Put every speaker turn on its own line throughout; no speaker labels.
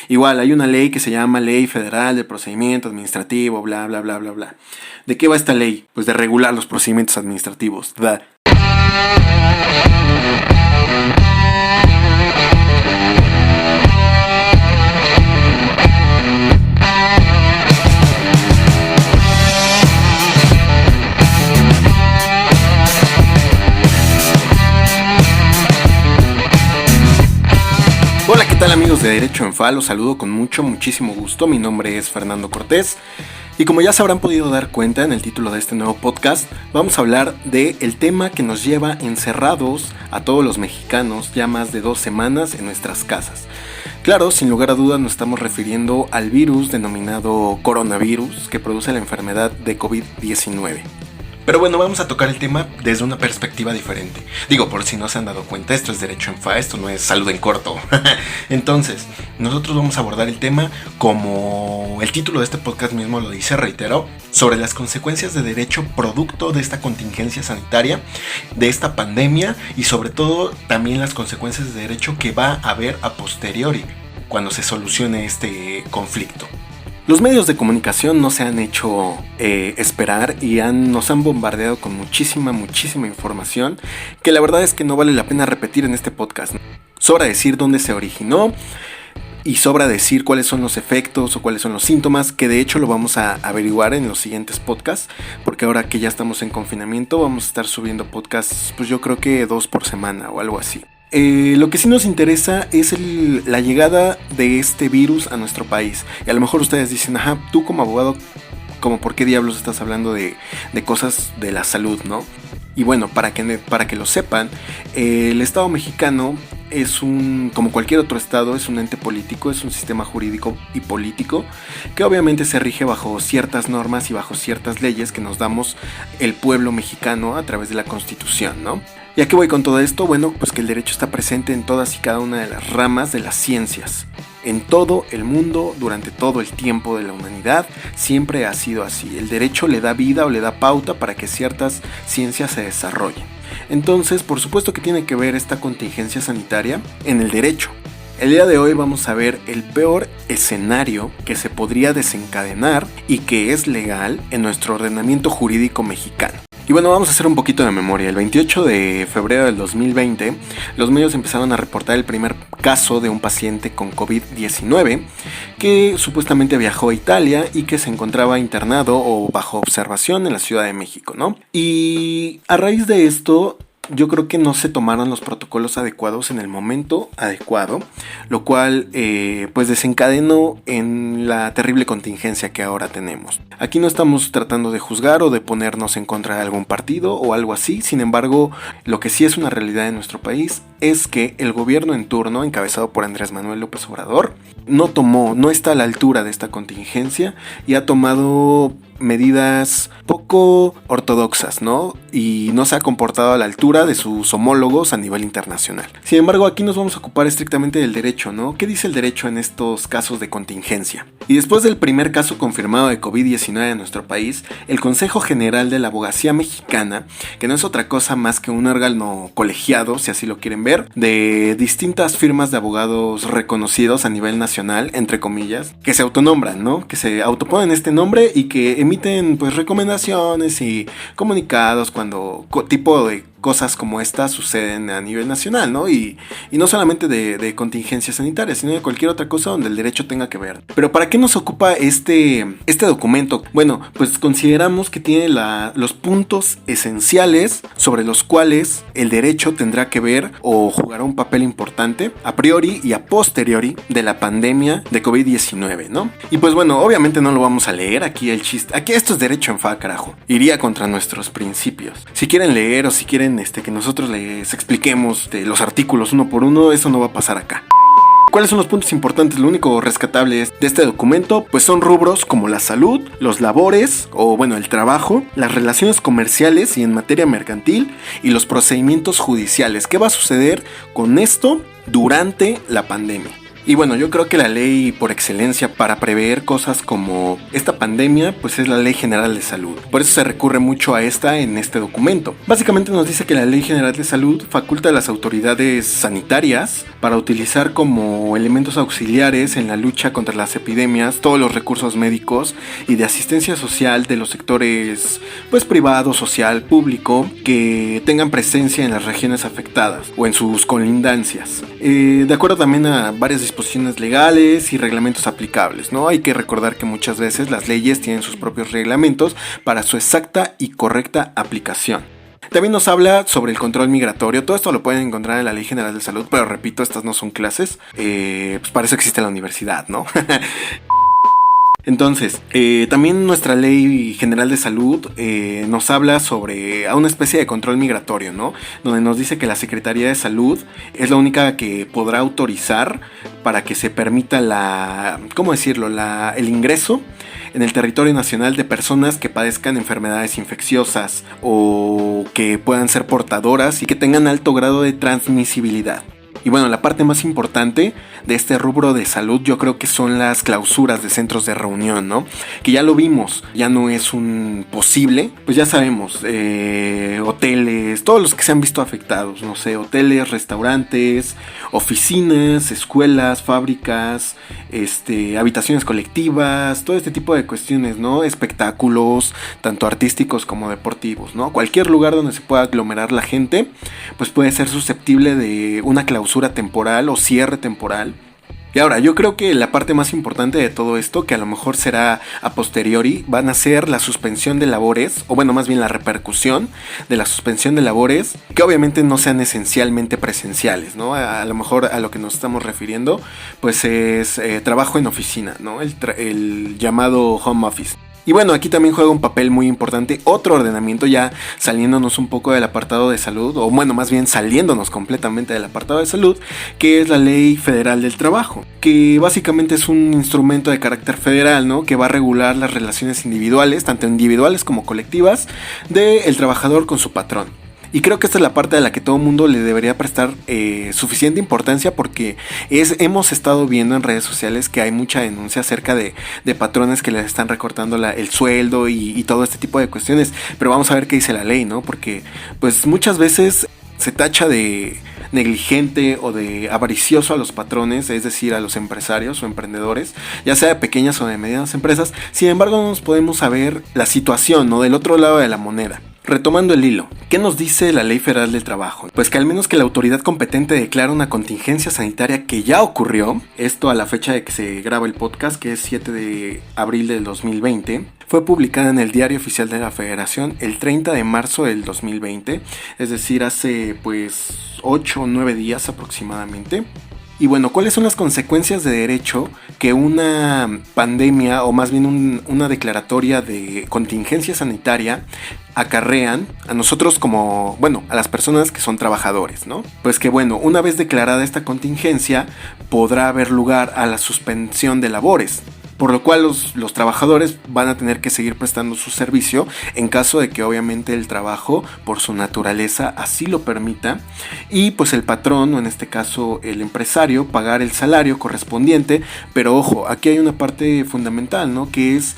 Igual, hay una ley que se llama Ley Federal de Procedimiento Administrativo, bla, bla, bla, bla, bla. ¿De qué va esta ley? Pues de regular los procedimientos administrativos. Hola, ¿qué tal amigos de Derecho en Fa? Los saludo con muchísimo gusto. Mi nombre es Fernando Cortés y como ya se habrán podido dar cuenta en el título de este nuevo podcast, vamos a hablar del tema que nos lleva encerrados a todos los mexicanos ya más de 2 semanas en nuestras casas. Claro, sin lugar a dudas nos estamos refiriendo al virus denominado coronavirus que produce la enfermedad de COVID-19. Pero bueno, vamos a tocar el tema desde una perspectiva diferente. Digo, por si no se han dado cuenta, esto es Derecho en Fa, esto no es Salud en Corto. Entonces, nosotros vamos a abordar el tema como el título de este podcast mismo lo dice, reitero, sobre las consecuencias de derecho producto de esta contingencia sanitaria, de esta pandemia y sobre todo también las consecuencias de derecho que va a haber a posteriori cuando se solucione este conflicto. Los medios de comunicación no se han hecho esperar y nos han bombardeado con muchísima información que la verdad es que no vale la pena repetir en este podcast. Sobra decir dónde se originó y sobra decir cuáles son los efectos o cuáles son los síntomas, que de hecho lo vamos a averiguar en los siguientes podcasts, porque ahora que ya estamos en confinamiento vamos a estar subiendo podcasts, pues yo creo que 2 por semana o algo así. Lo que sí nos interesa es la llegada de este virus a nuestro país. Y a lo mejor ustedes dicen, ajá, tú como abogado, ¿como por qué diablos estás hablando de cosas de la salud, no? Y bueno, para que lo sepan, el Estado mexicano es como cualquier otro estado, es un ente político, es un sistema jurídico y político que obviamente se rige bajo ciertas normas y bajo ciertas leyes que nos damos el pueblo mexicano a través de la Constitución, ¿no? ¿Y a qué voy con todo esto? Bueno, pues que el derecho está presente en todas y cada una de las ramas de las ciencias. En todo el mundo, durante todo el tiempo de la humanidad, siempre ha sido así. El derecho le da vida o le da pauta para que ciertas ciencias se desarrollen. Entonces, por supuesto que tiene que ver esta contingencia sanitaria en el derecho. El día de hoy vamos a ver el peor escenario que se podría desencadenar y que es legal en nuestro ordenamiento jurídico mexicano. Y bueno, vamos a hacer un poquito de memoria. El 28 de febrero del 2020, los medios empezaron a reportar el primer caso de un paciente con COVID-19 que supuestamente viajó a Italia y que se encontraba internado o bajo observación en la Ciudad de México, ¿no? Y a raíz de esto, yo creo que no se tomaron los protocolos adecuados en el momento adecuado, lo cual pues desencadenó en la terrible contingencia que ahora tenemos. Aquí no estamos tratando de juzgar o de ponernos en contra de algún partido o algo así, sin embargo, lo que sí es una realidad en nuestro país es que el gobierno en turno, encabezado por Andrés Manuel López Obrador, no está a la altura de esta contingencia y ha tomado medidas poco ortodoxas, ¿no? Y no se ha comportado a la altura de sus homólogos a nivel internacional. Sin embargo, aquí nos vamos a ocupar estrictamente del derecho, ¿no? ¿Qué dice el derecho en estos casos de contingencia? Y después del primer caso confirmado de COVID-19 en nuestro país, el Consejo General de la Abogacía Mexicana, que no es otra cosa más que un órgano colegiado, si así lo quieren ver, de distintas firmas de abogados reconocidos a nivel nacional, entre comillas, que se autonombran, ¿no? Que se autoponen este nombre y que emiten pues recomendaciones y comunicados cuando tipo de cosas como estas suceden a nivel nacional, ¿no? Y no solamente de contingencias sanitarias, sino de cualquier otra cosa donde el derecho tenga que ver. Pero ¿para qué nos ocupa este documento? Bueno, pues consideramos que tiene los puntos esenciales sobre los cuales el derecho tendrá que ver o jugará un papel importante a priori y a posteriori de la pandemia de COVID-19, ¿no? Y pues bueno, obviamente no lo vamos a leer aquí aquí esto es Derecho en Fa, carajo. Iría contra nuestros principios. Si quieren leer o si quieren que nosotros les expliquemos los artículos uno por uno, eso no va a pasar acá. ¿Cuáles son los puntos importantes? Lo único rescatable de este documento pues son rubros como la salud, los labores o bueno el trabajo, las relaciones comerciales y en materia mercantil y los procedimientos judiciales. ¿Qué va a suceder con esto durante la pandemia? Y bueno, yo creo que la ley por excelencia para prever cosas como esta pandemia, pues es la Ley General de Salud. Por eso se recurre mucho a esta en este documento. Básicamente nos dice que la Ley General de Salud faculta a las autoridades sanitarias para utilizar como elementos auxiliares en la lucha contra las epidemias todos los recursos médicos y de asistencia social de los sectores pues privado, social, público que tengan presencia en las regiones afectadas o en sus colindancias. De acuerdo también a varias disposiciones legales y reglamentos aplicables, ¿no? Hay que recordar que muchas veces las leyes tienen sus propios reglamentos para su exacta y correcta aplicación. También nos habla sobre el control migratorio. Todo esto lo pueden encontrar en la Ley General de Salud, pero repito, estas no son clases. Pues para eso existe la universidad, ¿no? Entonces, también nuestra Ley General de Salud nos habla sobre a una especie de control migratorio, ¿no? Donde nos dice que la Secretaría de Salud es la única que podrá autorizar para que se permita el ingreso en el territorio nacional de personas que padezcan enfermedades infecciosas o que puedan ser portadoras y que tengan alto grado de transmisibilidad. Y bueno, la parte más importante de este rubro de salud yo creo que son las clausuras de centros de reunión, ¿no? Que ya lo vimos, ya no es un posible, pues ya sabemos, hoteles, todos los que se han visto afectados, no sé, hoteles, restaurantes, oficinas, escuelas, fábricas, habitaciones colectivas, todo este tipo de cuestiones, ¿no? Espectáculos, tanto artísticos como deportivos, ¿no? Cualquier lugar donde se pueda aglomerar la gente, pues puede ser susceptible de una clausura temporal o cierre temporal. Y ahora, yo creo que la parte más importante de todo esto, que a lo mejor será a posteriori, van a ser la suspensión de labores, o bueno, más bien la repercusión de la suspensión de labores, que obviamente no sean esencialmente presenciales, ¿no? A lo mejor a lo que nos estamos refiriendo, pues es trabajo en oficina, ¿no? El llamado home office. Y bueno, aquí también juega un papel muy importante otro ordenamiento, ya saliéndonos un poco del apartado de salud, o bueno, más bien saliéndonos completamente del apartado de salud, que es la Ley Federal del Trabajo, que básicamente es un instrumento de carácter federal, ¿no? Que va a regular las relaciones individuales, tanto individuales como colectivas, del trabajador con su patrón. Y creo que esta es la parte a la que todo el mundo le debería prestar suficiente importancia, porque hemos estado viendo en redes sociales que hay mucha denuncia acerca de patrones que les están recortando el sueldo y todo este tipo de cuestiones. Pero vamos a ver qué dice la ley, ¿no? Porque pues muchas veces se tacha de negligente o de avaricioso a los patrones, es decir, a los empresarios o emprendedores, ya sea de pequeñas o de medianas empresas. Sin embargo, no nos podemos saber la situación, ¿no? Del otro lado de la moneda. Retomando el hilo, ¿qué nos dice la Ley Federal del Trabajo? Pues que al menos que la autoridad competente declara una contingencia sanitaria que ya ocurrió, esto a la fecha de que se graba el podcast, que es 7 de abril del 2020, fue publicada en el Diario Oficial de la Federación el 30 de marzo del 2020, es decir, hace pues 8 o 9 días aproximadamente. Y bueno, ¿cuáles son las consecuencias de derecho que una pandemia o más bien una declaratoria de contingencia sanitaria acarrean a nosotros como, bueno, a las personas que son trabajadores, ¿no? Pues que bueno, una vez declarada esta contingencia, podrá haber lugar a la suspensión de labores, por lo cual los trabajadores van a tener que seguir prestando su servicio en caso de que obviamente el trabajo por su naturaleza así lo permita, y pues el patrón, o en este caso el empresario, pagar el salario correspondiente. Pero ojo, aquí hay una parte fundamental, ¿no? Que es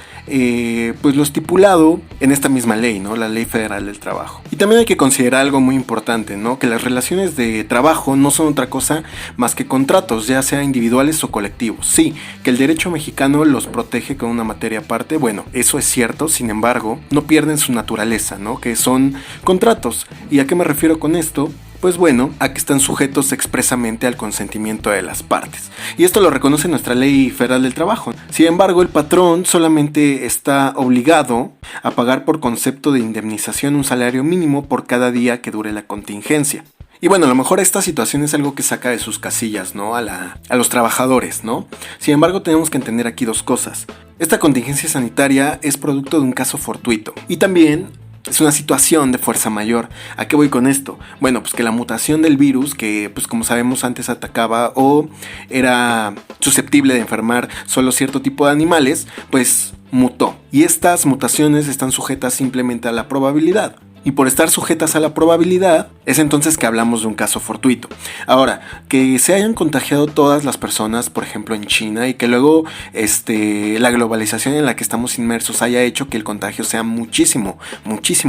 pues lo estipulado en esta misma ley, ¿no? La Ley Federal del Trabajo. Y también hay que considerar algo muy importante, ¿no? Que las relaciones de trabajo no son otra cosa más que contratos, ya sea individuales o colectivos. Sí, que el derecho mexicano los protege con una materia aparte, bueno, eso es cierto. Sin embargo, no pierden su naturaleza, ¿no? Que son contratos. ¿Y a qué me refiero con esto? Pues bueno, a que están sujetos expresamente al consentimiento de las partes. Y esto lo reconoce nuestra Ley Federal del Trabajo. Sin embargo, el patrón solamente está obligado a pagar por concepto de indemnización un salario mínimo por cada día que dure la contingencia. Y bueno, a lo mejor esta situación es algo que saca de sus casillas, ¿no? A los trabajadores, ¿no? Sin embargo, tenemos que entender aquí dos cosas. Esta contingencia sanitaria es producto de un caso fortuito. Y también es una situación de fuerza mayor. ¿A qué voy con esto? Bueno, pues que la mutación del virus, que pues como sabemos antes atacaba o era susceptible de enfermar solo cierto tipo de animales, pues mutó. Y estas mutaciones están sujetas simplemente a la probabilidad. Y por estar sujetas a la probabilidad, es entonces que hablamos de un caso fortuito. Ahora, que se hayan contagiado todas las personas, por ejemplo en China, y que luego la globalización en la que estamos inmersos haya hecho que el contagio sea muchísimo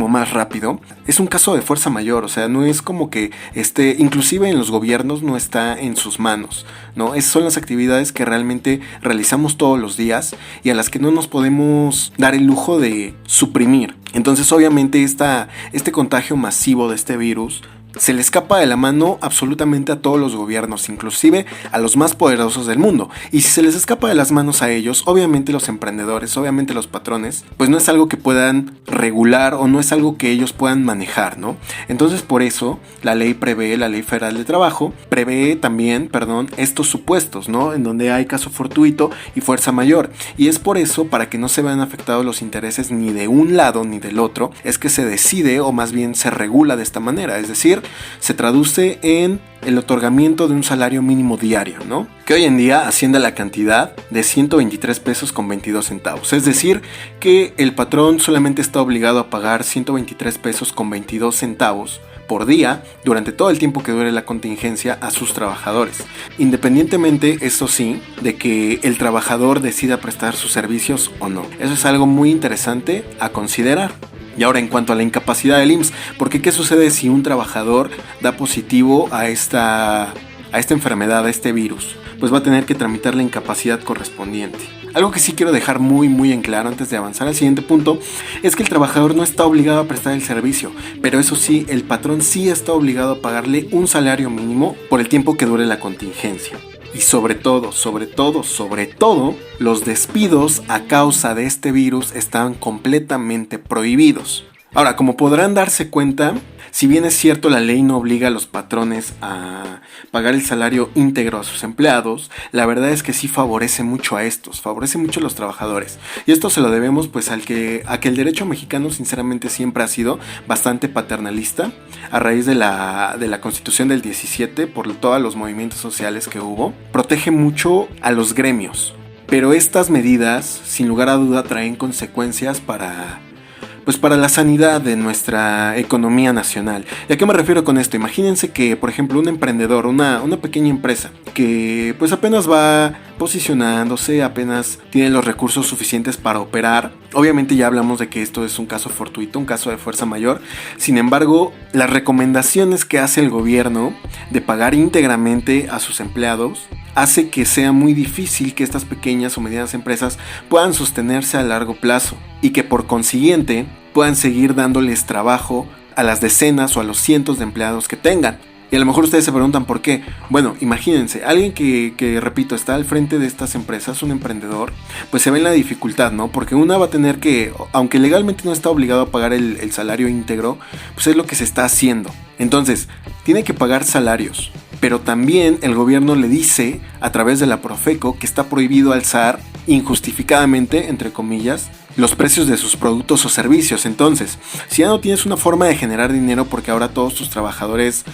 más rápido, es un caso de fuerza mayor. O sea, no es como que inclusive en los gobiernos no está en sus manos, ¿no? Esas son las actividades que realmente realizamos todos los días y a las que no nos podemos dar el lujo de suprimir. Entonces obviamente este contagio masivo de este virus se le escapa de la mano absolutamente a todos los gobiernos, inclusive a los más poderosos del mundo. Y si se les escapa de las manos a ellos, obviamente los emprendedores, obviamente los patrones, pues no es algo que puedan regular o no es algo que ellos puedan manejar, ¿no? Entonces por eso la Ley Federal de Trabajo, prevé también, estos supuestos, ¿no? En donde hay caso fortuito y fuerza mayor. Y es por eso, para que no se vean afectados los intereses ni de un lado ni del otro, es que se decide o más bien se regula de esta manera. Es decir, se traduce en el otorgamiento de un salario mínimo diario, ¿no? Que hoy en día asciende a la cantidad de 123 pesos con 22 centavos. Es decir, que el patrón solamente está obligado a pagar 123 pesos con 22 centavos por día durante todo el tiempo que dure la contingencia a sus trabajadores, independientemente, eso sí, de que el trabajador decida prestar sus servicios o no. Eso es algo muy interesante a considerar. Y ahora en cuanto a la incapacidad del IMSS, porque ¿qué sucede si un trabajador da positivo a esta enfermedad, a este virus? Pues va a tener que tramitar la incapacidad correspondiente. Algo que sí quiero dejar muy en claro antes de avanzar al siguiente punto es que el trabajador no está obligado a prestar el servicio, pero eso sí, el patrón sí está obligado a pagarle un salario mínimo por el tiempo que dure la contingencia. Y sobre todo, los despidos a causa de este virus están completamente prohibidos. Ahora, como podrán darse cuenta, si bien es cierto la ley no obliga a los patrones a pagar el salario íntegro a sus empleados, la verdad es que sí favorece mucho a estos, favorece mucho a los trabajadores. Y esto se lo debemos pues a que el derecho mexicano sinceramente siempre ha sido bastante paternalista a raíz de la Constitución del 17, por todos los movimientos sociales que hubo. Protege mucho a los gremios, pero estas medidas sin lugar a duda traen consecuencias para la sanidad de nuestra economía nacional. ¿Y a qué me refiero con esto? Imagínense que, por ejemplo, un emprendedor, una pequeña empresa que pues apenas va posicionándose, apenas tiene los recursos suficientes para operar. Obviamente ya hablamos de que esto es un caso fortuito, un caso de fuerza mayor. Sin embargo, las recomendaciones que hace el gobierno de pagar íntegramente a sus empleados hace que sea muy difícil que estas pequeñas o medianas empresas puedan sostenerse a largo plazo y que por consiguiente puedan seguir dándoles trabajo a las decenas o a los cientos de empleados que tengan. Y a lo mejor ustedes se preguntan por qué. Bueno, imagínense, alguien que repito, está al frente de estas empresas, un emprendedor, pues se ve en la dificultad, ¿no? Porque una va a tener que, aunque legalmente no está obligado a pagar el salario íntegro, pues es lo que se está haciendo. Entonces, tiene que pagar salarios. Pero también el gobierno le dice, a través de la Profeco, que está prohibido alzar injustificadamente, entre comillas, los precios de sus productos o servicios. Entonces, si ya no tienes una forma de generar dinero porque ahora todos tus trabajadores,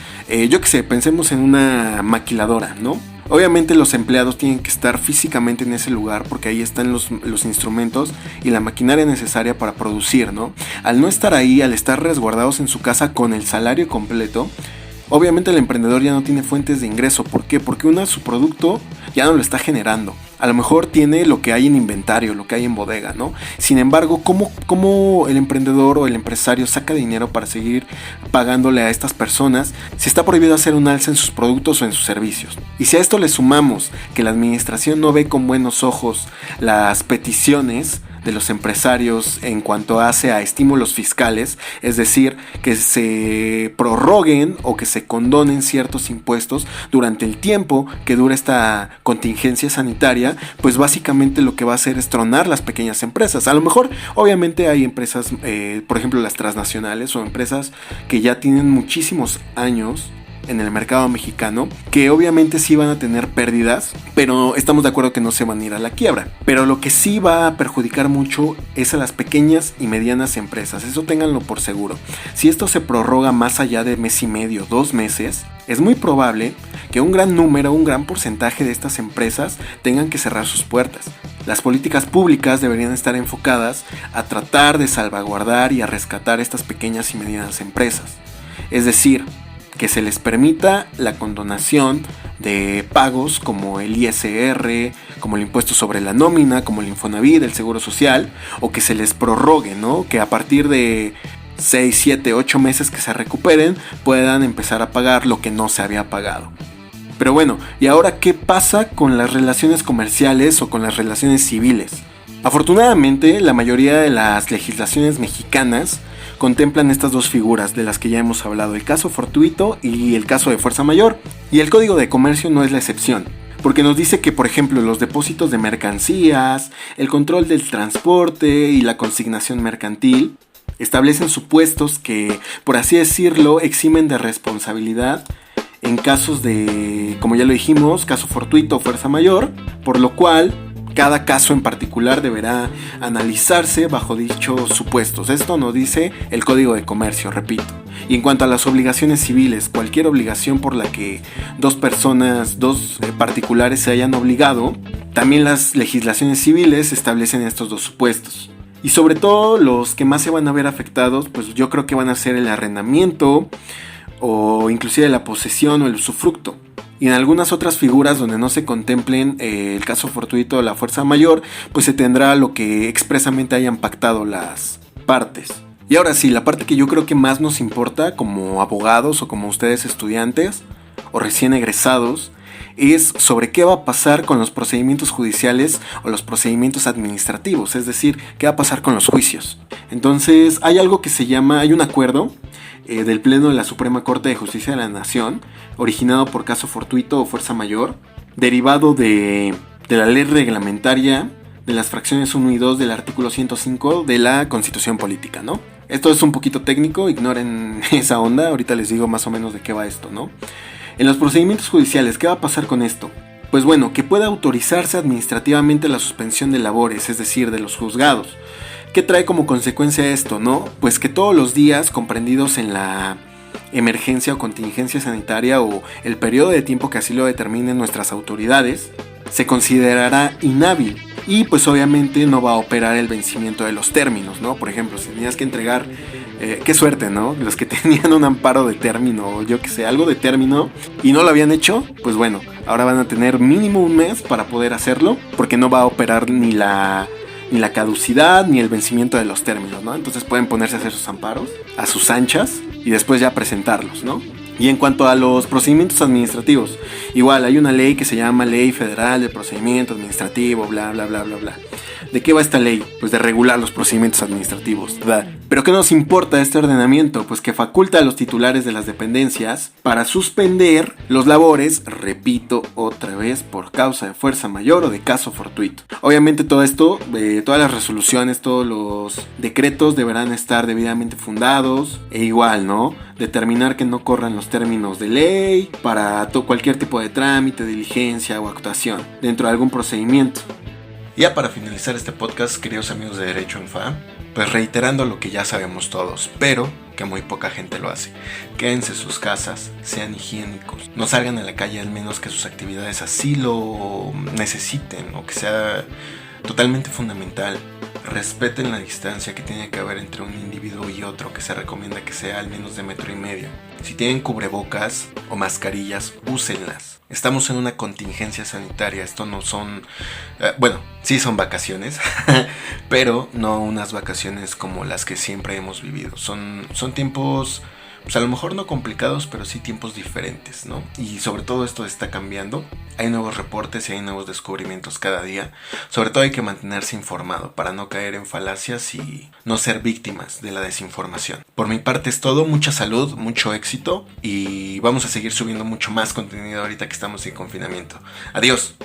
pensemos en una maquiladora, ¿no? Obviamente los empleados tienen que estar físicamente en ese lugar porque ahí están los instrumentos y la maquinaria necesaria para producir, ¿no? Al no estar ahí, al estar resguardados en su casa con el salario completo, obviamente el emprendedor ya no tiene fuentes de ingreso. ¿Por qué? Porque su producto ya no lo está generando. A lo mejor tiene lo que hay en inventario, lo que hay en bodega, ¿no? Sin embargo, ¿cómo el emprendedor o el empresario saca dinero para seguir pagándole a estas personas si está prohibido hacer un alza en sus productos o en sus servicios? Y si a esto le sumamos que la administración no ve con buenos ojos las peticiones de los empresarios en cuanto hace a estímulos fiscales, es decir, que se prorroguen o que se condonen ciertos impuestos durante el tiempo que dura esta contingencia sanitaria, pues básicamente lo que va a hacer es tronar las pequeñas empresas. A lo mejor, obviamente hay empresas, por ejemplo las transnacionales o empresas que ya tienen muchísimos años en el mercado mexicano, que obviamente sí van a tener pérdidas, pero estamos de acuerdo que no se van a ir a la quiebra. Pero lo que sí va a perjudicar mucho es a las pequeñas y medianas empresas, eso ténganlo por seguro. Si esto se prorroga más allá de mes y medio, 2 meses, es muy probable que un gran porcentaje de estas empresas tengan que cerrar sus puertas. Las políticas públicas deberían estar enfocadas a tratar de salvaguardar y a rescatar estas pequeñas y medianas empresas. Es decir, que se les permita la condonación de pagos como el ISR, como el impuesto sobre la nómina, como el Infonavit, el Seguro Social, o que se les prorrogue, ¿no? Que a partir de 6, 7, 8 meses que se recuperen puedan empezar a pagar lo que no se había pagado. Pero bueno, ¿y ahora qué pasa con las relaciones comerciales o con las relaciones civiles? Afortunadamente, la mayoría de las legislaciones mexicanas contemplan estas dos figuras de las que ya hemos hablado, el caso fortuito y el caso de fuerza mayor, y el Código de Comercio no es la excepción, porque nos dice que, por ejemplo, los depósitos de mercancías, el control del transporte y la consignación mercantil establecen supuestos que, por así decirlo, eximen de responsabilidad en casos de, como ya lo dijimos, caso fortuito o fuerza mayor, por lo cual cada caso en particular deberá analizarse bajo dichos supuestos. Esto nos dice el Código de Comercio, repito. Y en cuanto a las obligaciones civiles, cualquier obligación por la que dos particulares se hayan obligado, también las legislaciones civiles establecen estos dos supuestos. Y sobre todo los que más se van a ver afectados, pues yo creo que van a ser el arrendamiento, o inclusive la posesión o el usufructo. Y en algunas otras figuras donde no se contemplen el caso fortuito o la fuerza mayor, pues se tendrá lo que expresamente hayan pactado las partes. Y ahora sí, la parte que yo creo que más nos importa como abogados o como ustedes estudiantes o recién egresados, es sobre qué va a pasar con los procedimientos judiciales o los procedimientos administrativos, es decir, qué va a pasar con los juicios. Entonces hay un acuerdo del Pleno de la Suprema Corte de Justicia de la Nación, originado por caso fortuito o fuerza mayor, derivado de la ley reglamentaria de las fracciones 1 y 2 del artículo 105 de la Constitución Política, ¿no? Esto es un poquito técnico, ignoren esa onda, ahorita les digo más o menos de qué va esto, ¿no? En los procedimientos judiciales, ¿qué va a pasar con esto? Pues bueno, que pueda autorizarse administrativamente la suspensión de labores, es decir, de los juzgados. ¿Qué trae como consecuencia esto, no? Pues que todos los días comprendidos en la emergencia o contingencia sanitaria o el periodo de tiempo que así lo determinen nuestras autoridades, se considerará inhábil y pues obviamente no va a operar el vencimiento de los términos, ¿no? Por ejemplo, si tenías que entregar, qué suerte, ¿no? Los que tenían un amparo de término o yo que sé, algo de término y no lo habían hecho, pues bueno, ahora van a tener mínimo un mes para poder hacerlo porque no va a operar ni la caducidad ni el vencimiento de los términos, ¿no? Entonces pueden ponerse a hacer sus amparos a sus anchas y después ya presentarlos, ¿no? Y en cuanto a los procedimientos administrativos, igual hay una ley que se llama Ley Federal de Procedimiento Administrativo, bla, bla, bla, bla, bla. ¿De qué va esta ley? Pues de regular los procedimientos administrativos, ¿verdad? ¿Pero qué nos importa este ordenamiento? Pues que faculta a los titulares de las dependencias para suspender los labores, repito otra vez, por causa de fuerza mayor o de caso fortuito. Obviamente todo esto, todas las resoluciones, todos los decretos deberán estar debidamente fundados e igual, ¿no? Determinar que no corran los términos de ley para cualquier tipo de trámite, diligencia o actuación dentro de algún procedimiento. Ya para finalizar este podcast, queridos amigos de Derecho en FA, pues reiterando lo que ya sabemos todos, pero que muy poca gente lo hace. Quédense en sus casas, sean higiénicos, no salgan a la calle al menos que sus actividades así lo necesiten o que sea totalmente fundamental. Respeten la distancia que tiene que haber entre un individuo y otro, que se recomienda que sea al menos de 1,5 metros. Si tienen cubrebocas o mascarillas, úsenlas. Estamos en una contingencia sanitaria, esto no son... bueno, sí son vacaciones, pero no unas vacaciones como las que siempre hemos vivido. Son tiempos... pues a lo mejor no complicados, pero sí tiempos diferentes, ¿no? Y sobre todo esto está cambiando. Hay nuevos reportes y hay nuevos descubrimientos cada día. Sobre todo hay que mantenerse informado para no caer en falacias y no ser víctimas de la desinformación. Por mi parte es todo. Mucha salud, mucho éxito y vamos a seguir subiendo mucho más contenido ahorita que estamos en confinamiento. Adiós.